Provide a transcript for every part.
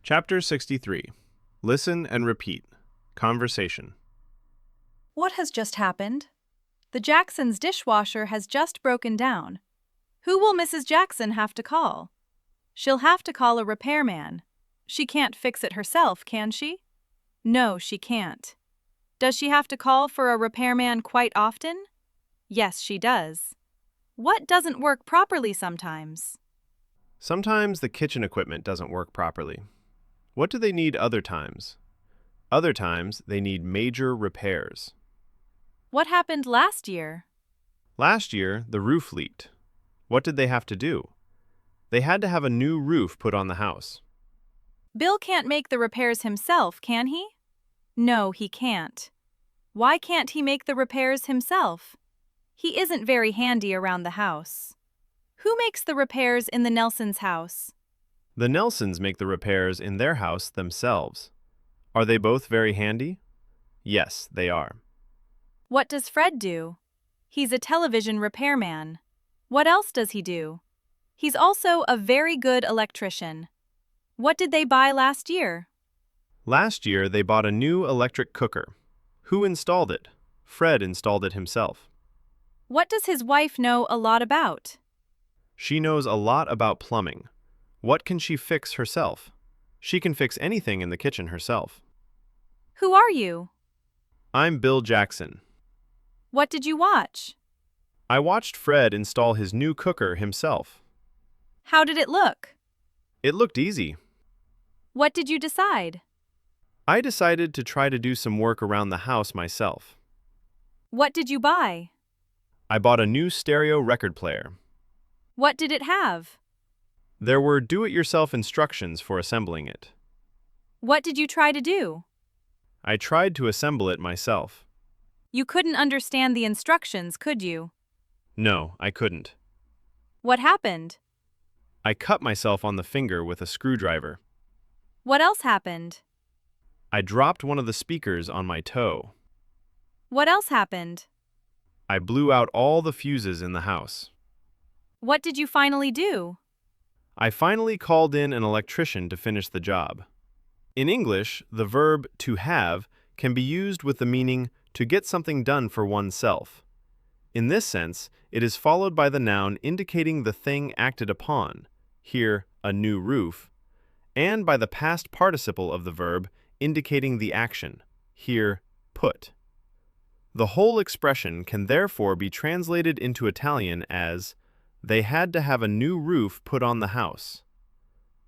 Chapter 63. Listen and repeat. Conversation. What has just happened? The Jacksons' dishwasher has just broken down. Who will Mrs. Jackson have to call? She'll have to call a repairman. She can't fix it herself, can she? No, she can't. Does she have to call for a repairman quite often? Yes, she does. What doesn't work properly sometimes? Sometimes the kitchen equipment doesn't work properly. What do they need other times? Other times, they need major repairs. What happened last year? Last year, the roof leaked. What did they have to do? They had to have a new roof put on the house. Bill can't make the repairs himself, can he? No, he can't. Why can't he make the repairs himself? He isn't very handy around the house. Who makes the repairs in the Nelsons' house? The Nelsons make the repairs in their house themselves. Are they both very handy? Yes, they are. What does Fred do? He's a television repairman. What else does he do? He's also a very good electrician. What did they buy last year? Last year, they bought a new electric cooker. Who installed it? Fred installed it himself. What does his wife know a lot about? She knows a lot about plumbing. What can she fix herself? She can fix anything in the kitchen herself. Who are you? I'm Bill Jackson. What did you watch? I watched Fred install his new cooker himself. How did it look? It looked easy. What did you decide? I decided to try to do some work around the house myself. What did you buy? I bought a new stereo record player. What did it have? There were do-it-yourself instructions for assembling it. What did you try to do? I tried to assemble it myself. You couldn't understand the instructions, could you? No, I couldn't. What happened? I cut myself on the finger with a screwdriver. What else happened? I dropped one of the speakers on my toe. What else happened? I blew out all the fuses in the house. What did you finally do? I finally called in an electrician to finish the job. In English, the verb to have can be used with the meaning to get something done for oneself. In this sense, it is followed by the noun indicating the thing acted upon, here, a new roof, and by the past participle of the verb indicating the action, here, put. The whole expression can therefore be translated into Italian as they had to have a new roof put on the house.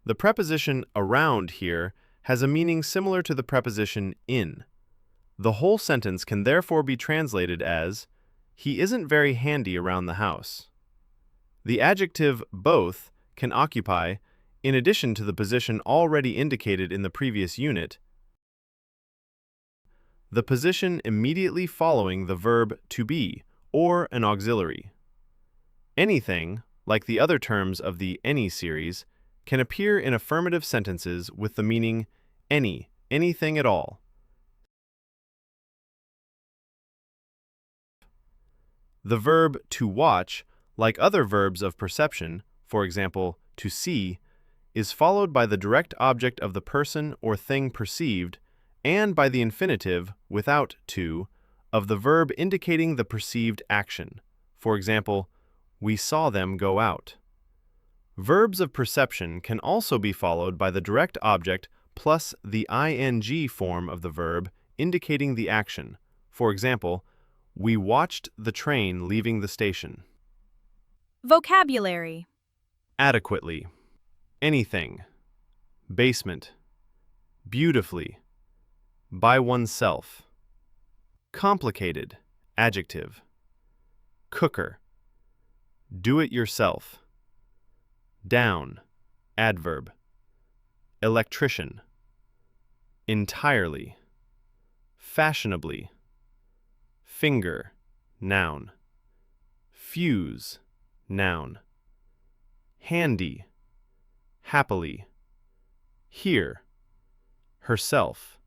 The preposition around here has a meaning similar to the preposition in. The whole sentence can therefore be translated as he isn't very handy around the house. The adjective both can occupy, in addition to the position already indicated in the previous unit, the position immediately following the verb to be, or an auxiliary. Anything, like the other terms of the any series, can appear in affirmative sentences with the meaning anything at all. The verb to watch, like other verbs of perception, for example, to see, is followed by the direct object of the person or thing perceived and by the infinitive, without to, of the verb indicating the perceived action. For example, we saw them go out. Verbs of perception can also be followed by the direct object plus the ing form of the verb indicating the action. For example, we watched the train leaving the station. Vocabulary. Adequately. Anything. Basement. Beautifully. By oneself. Complicated. Adjective. Cooker. Do it yourself. Down. Adverb. Electrician. Entirely. Fashionably. Finger. Noun. Fuse. Noun. Handy. Happily. Here. Herself.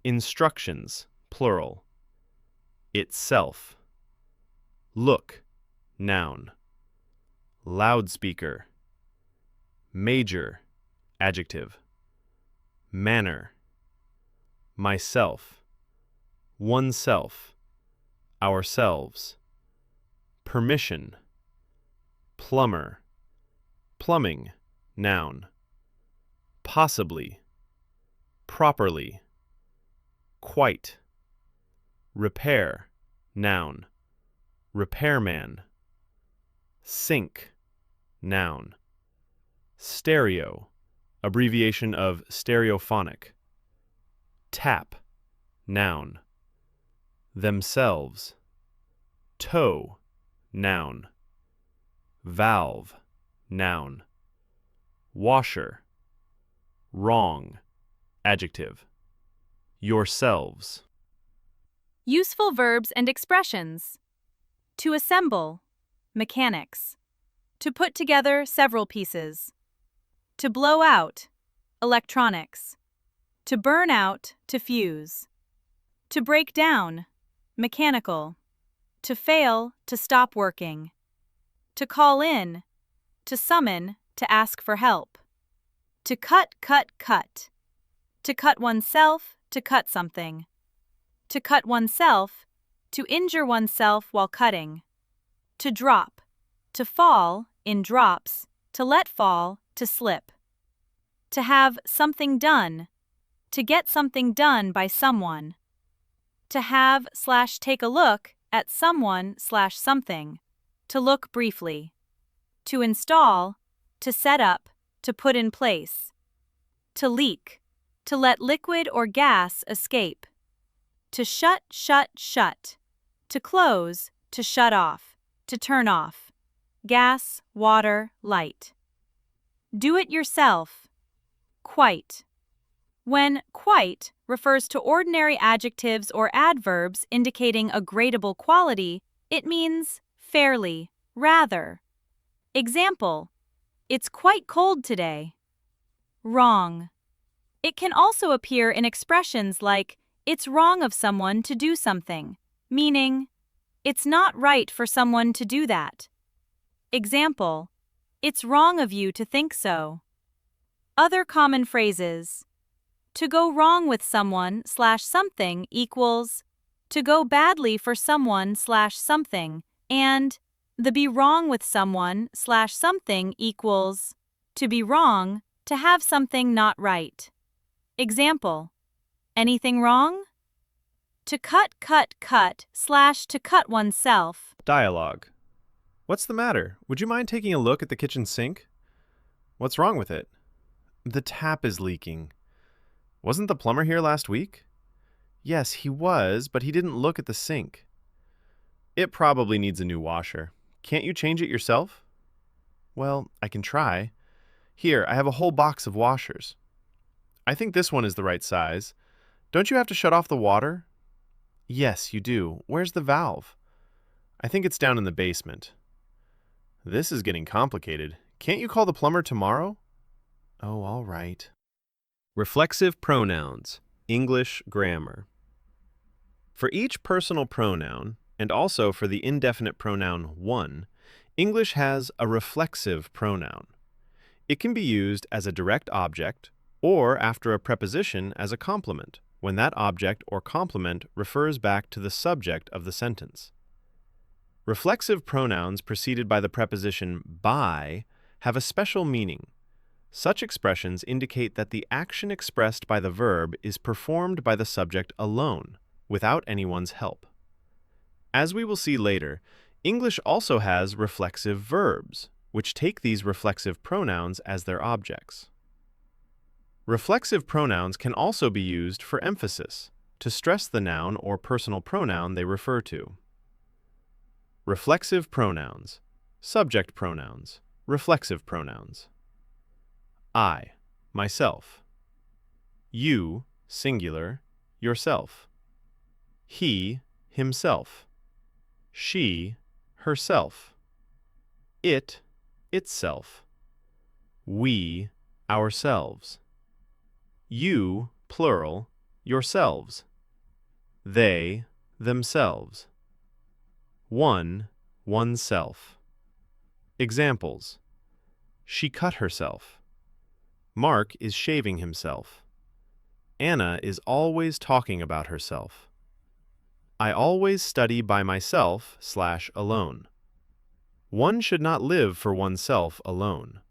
Instructions, plural. Itself. Look. Noun. loudspeaker. Major, adjective. Manner. Myself. Oneself. Ourselves. Permission. Plumber. Plumbing, noun. Possibly. Properly. Quite. Repair, noun. Repairman. Sink, noun. Stereo, abbreviation of stereophonic. Tap, noun. Themselves. Toe, noun. Valve, noun. Washer. Wrong, adjective. Yourselves. Useful verbs and expressions. To assemble, mechanics. To put together several pieces. To blow out, electronics. To burn out, to fuse. To break down, mechanical. To fail, to stop working. To call in, to summon, to ask for help. To cut, cut. To cut oneself, to cut something. To cut oneself, to injure oneself while cutting. To drop, to fall, in drops, to let fall, to slip. To have something done, to get something done by someone. To have/take a look at someone/something, to look briefly. To install, to set up, to put in place. To leak, to let liquid or gas escape. To shut. To close, to shut off, to turn off. Gas, water, light. Do it yourself. Quite. When quite refers to ordinary adjectives or adverbs indicating a gradable quality, it means fairly, rather. Example: it's quite cold today. Wrong. It can also appear in expressions like, it's wrong of someone to do something, meaning, it's not right for someone to do that. Example: it's wrong of you to think so. Other common phrases. To go wrong with someone/something equals to go badly for someone/something, and the be wrong with someone/something equals to be wrong, to have something not right. Example: anything wrong? To cut, /to cut oneself. Dialogue. What's the matter? Would you mind taking a look at the kitchen sink? What's wrong with it? The tap is leaking. Wasn't the plumber here last week? Yes, he was, but he didn't look at the sink. It probably needs a new washer. Can't you change it yourself? Well, I can try. Here, I have a whole box of washers. I think this one is the right size. Don't you have to shut off the water? Yes, you do. Where's the valve? I think it's down in the basement. This is getting complicated. Can't you call the plumber tomorrow? Oh, all right. Reflexive pronouns, English grammar. For each personal pronoun, and also for the indefinite pronoun one, English has a reflexive pronoun. It can be used as a direct object or after a preposition as a complement, when that object or complement refers back to the subject of the sentence. Reflexive pronouns preceded by the preposition by have a special meaning. Such expressions indicate that the action expressed by the verb is performed by the subject alone, without anyone's help. As we will see later, English also has reflexive verbs, which take these reflexive pronouns as their objects. Reflexive pronouns can also be used for emphasis, to stress the noun or personal pronoun they refer to. Reflexive pronouns, subject pronouns, reflexive pronouns. I, myself. You, singular, yourself. He, himself. She, herself. It, itself. We, ourselves. You, plural, yourselves. They, themselves. One, oneself. Examples: she cut herself. Mark is shaving himself. Anna is always talking about herself. I always study by myself/alone. One should not live for oneself alone.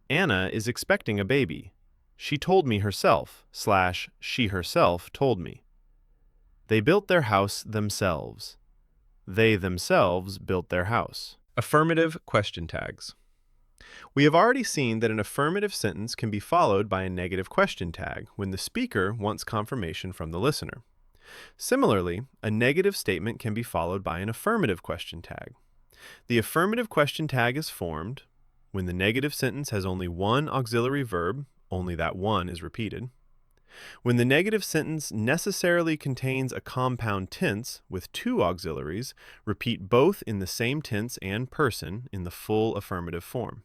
Anna is expecting a baby. She told me herself/she herself told me. They built their house themselves. They themselves built their house. Affirmative question tags. We have already seen that an affirmative sentence can be followed by a negative question tag when the speaker wants confirmation from the listener. Similarly, a negative statement can be followed by an affirmative question tag. The affirmative question tag is formed when the negative sentence has only one auxiliary verb, only that one is repeated. When the negative sentence necessarily contains a compound tense with two auxiliaries, repeat both in the same tense and person in the full affirmative form.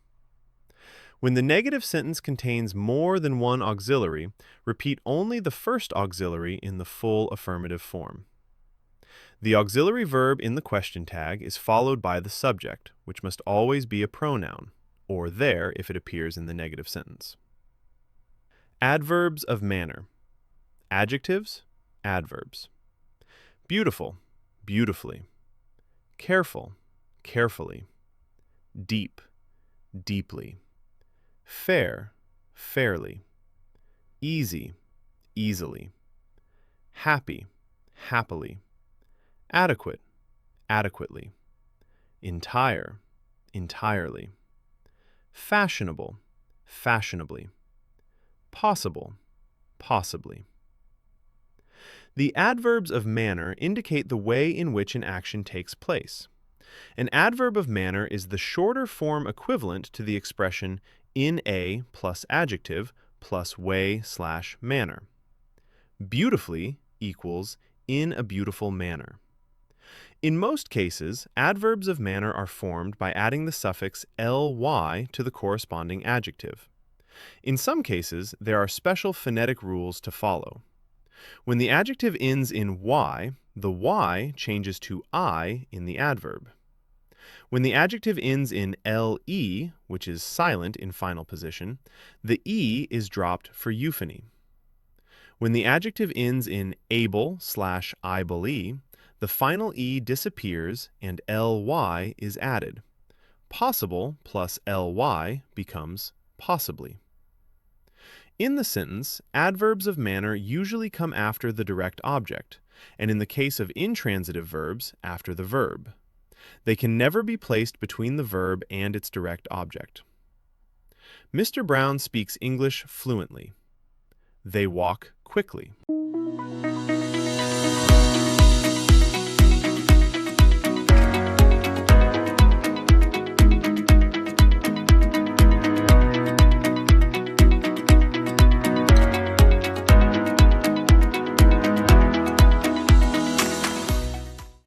When the negative sentence contains more than one auxiliary, repeat only the first auxiliary in the full affirmative form. The auxiliary verb in the question tag is followed by the subject, which must always be a pronoun, or there if it appears in the negative sentence. Adverbs of manner. Adjectives, adverbs. Beautiful, beautifully. Careful, carefully. Deep, deeply. Fair, fairly. Easy, easily. Happy, happily. Adequate, adequately. Entire, entirely. Fashionable, fashionably. Possible, possibly. The adverbs of manner indicate the way in which an action takes place. An adverb of manner is the shorter form equivalent to the expression in a plus adjective plus way/manner. Beautifully equals in a beautiful manner. In most cases, adverbs of manner are formed by adding the suffix ly to the corresponding adjective. In some cases, there are special phonetic rules to follow. When the adjective ends in y, the y changes to I in the adverb. When the adjective ends in le, which is silent in final position, the e is dropped for euphony. When the adjective ends in able/able, the final e disappears and ly is added. Possible plus ly becomes possibly. In the sentence, adverbs of manner usually come after the direct object, and in the case of intransitive verbs, after the verb. They can never be placed between the verb and its direct object. Mr. Brown speaks English fluently. They walk quickly.